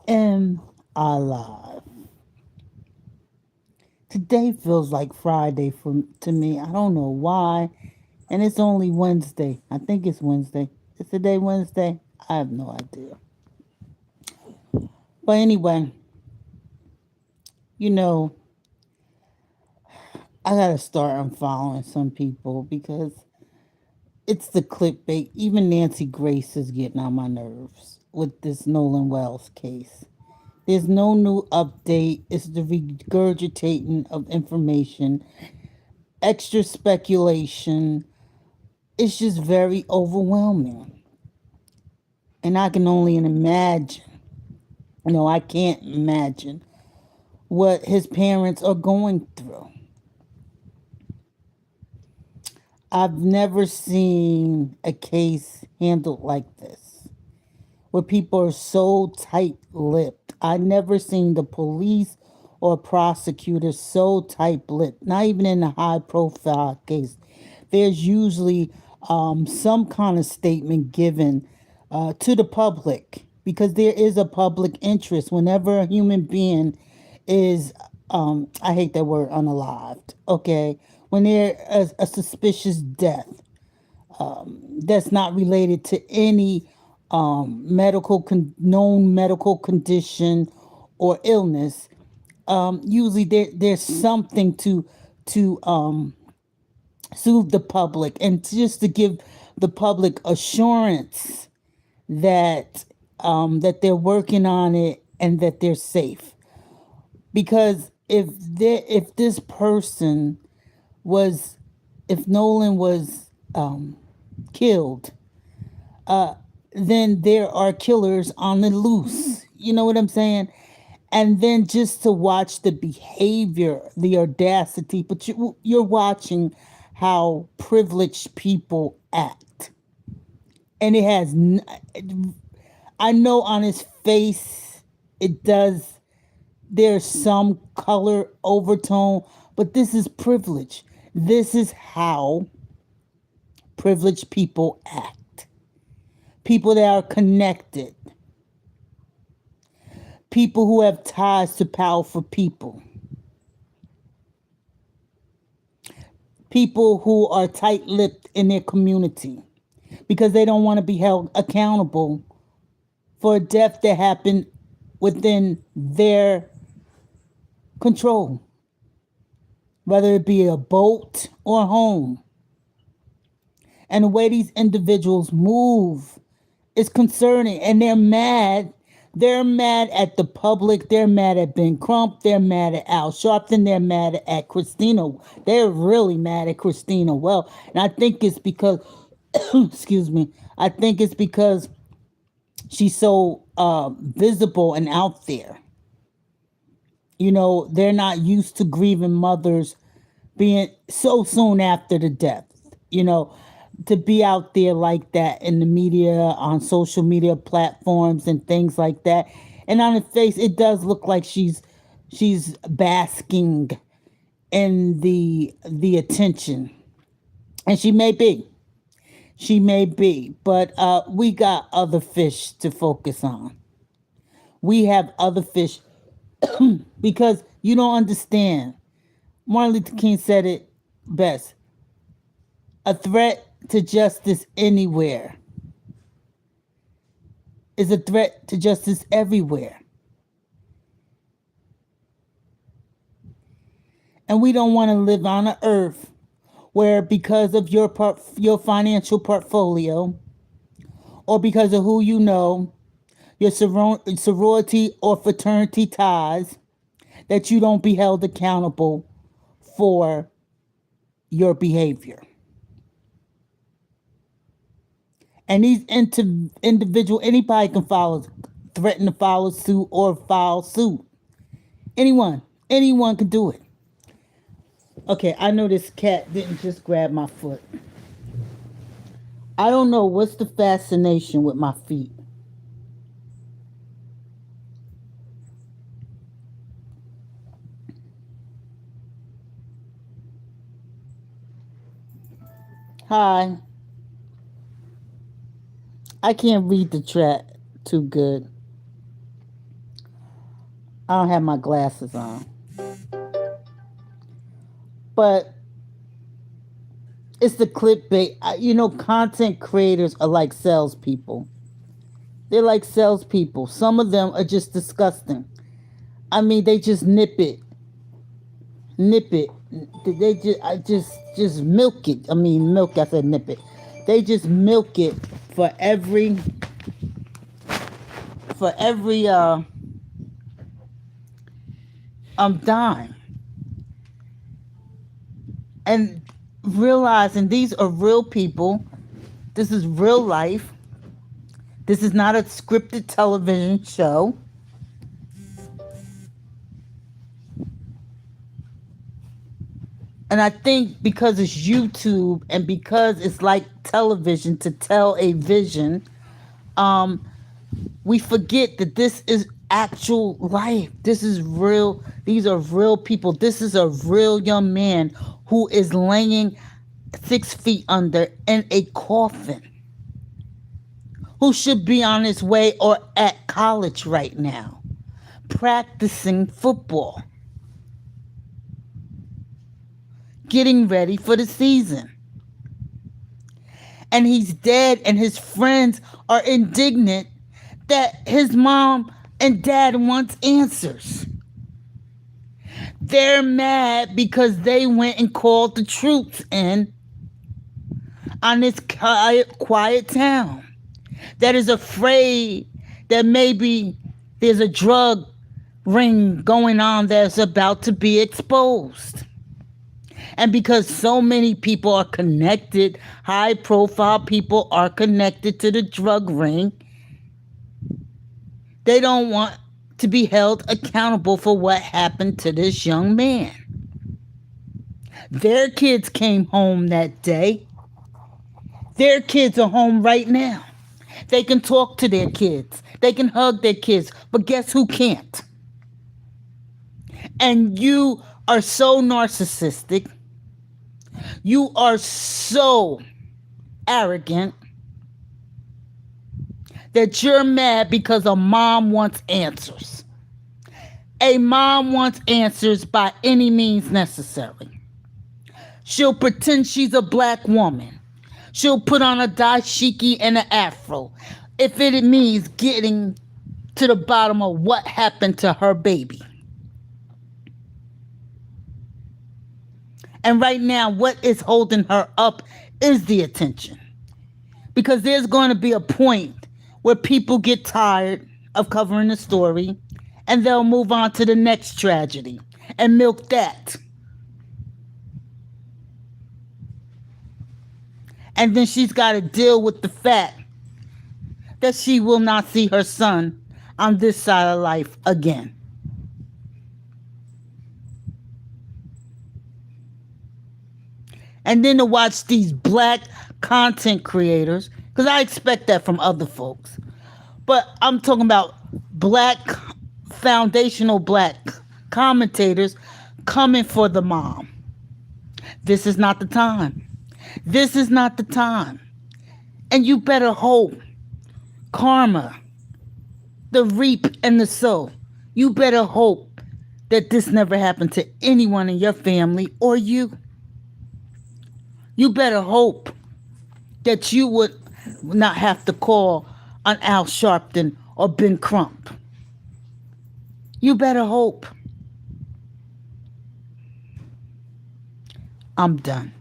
Am I live? Today feels like Friday to me. I don't know why. And it's only Wednesday. I think it's Wednesday. Is today Wednesday? I have no idea. But anyway, you know, I gotta start unfollowing some people because it's the clickbait. Even Nancy Grace is getting on my nerves with this Nolan Wells case. There's no new update. It's the regurgitating of information, extra speculation. It's just very overwhelming. And I can only imagine, no, I can't imagine what his parents are going through. I've never seen a case handled like this, where people are so tight lipped. I never seen the police or prosecutor so tight lipped, not even in a high profile case. There's usually some kind of statement given to the public because there is a public interest whenever a human being is, I hate that word, unalived, okay? When there is a suspicious death that's not related to any known medical condition or illness. Usually there's something to soothe the public and just to give the public assurance that that they're working on it and that they're safe. Because if this person was, if Nolan was killed, then there are killers on the loose. You know what I'm saying? And then just to watch the behavior, the audacity, but you're watching how privileged people act. And it has, I know on his face, it does, there's some color overtone, but this is privilege. This is how privileged people act. People that are connected, people who have ties to powerful people, people who are tight lipped in their community because they don't want to be held accountable for a death that happened within their control, whether it be a boat or a home. And the way these individuals move is concerning, and they're mad. They're mad at the public. They're mad at Ben Crump. They're mad at Al Sharpton. They're mad at Christina. They're really mad at Christina. Well, and I think it's because, excuse me, I think it's because she's so visible and out there. You know, they're not used to grieving mothers being so soon after the death. You know, to be out there like that in the media, on social media platforms and things like that. And on her face, it does look like she's basking in the attention, and she may be. She may be, but we got other fish to focus on. We have other fish because you don't understand. Martin Luther King said it best: a threat to justice anywhere is a threat to justice everywhere. And we don't want to live on an earth where, because of your financial portfolio, or because of who you know, your sorority or fraternity ties, that you don't be held accountable for your behavior. And these individual, anybody can threaten to file a suit or file suit. Anyone can do it. Okay, I know this cat didn't just grab my foot. I don't know what's the fascination with my feet. Hi, I can't read the chat too good. I don't have my glasses on. But it's the clickbait. Content creators are like salespeople. They're like salespeople. Some of them are just disgusting. I mean, they just nip it. They just milk it. I mean, milk. I said nip it. They just milk it for every dime, and realizing these are real people. This is real life. This is not a scripted television show. And I think because it's YouTube and because it's like television to tell a vision, um, we forget that this is actual life. This is real. These are real people. This is a real young man who is laying 6 feet under in a coffin, who should be on his way or at college right now, practicing football, getting ready for the season. And he's dead, and his friends are indignant that his mom and dad wants answers. They're mad because they went and called the troops in on this quiet town that is afraid that maybe there's a drug ring going on that's about to be exposed. And because so many people are connected, high profile people are connected to the drug ring, they don't want to be held accountable for what happened to this young man. Their kids came home that day. Their kids are home right now. They can talk to their kids. They can hug their kids. But guess who can't? And you are so narcissistic. You are so arrogant that you're mad because a mom wants answers. A mom wants answers by any means necessary. She'll pretend she's a black woman. She'll put on a dashiki and an afro if it means getting to the bottom of what happened to her baby. And right now, what is holding her up is the attention. Because there's going to be a point where people get tired of covering the story and they'll move on to the next tragedy and milk that. And then she's got to deal with the fact that she will not see her son on this side of life again. And then to watch these black content creators, because I expect that from other folks. But I'm talking about foundational black commentators coming for the mom. This is not the time. This is not the time. And you better hope karma, the reap and the sow. You better hope that this never happened to anyone in your family or you. You better hope that you would not have to call on Al Sharpton or Ben Crump. You better hope. I'm done.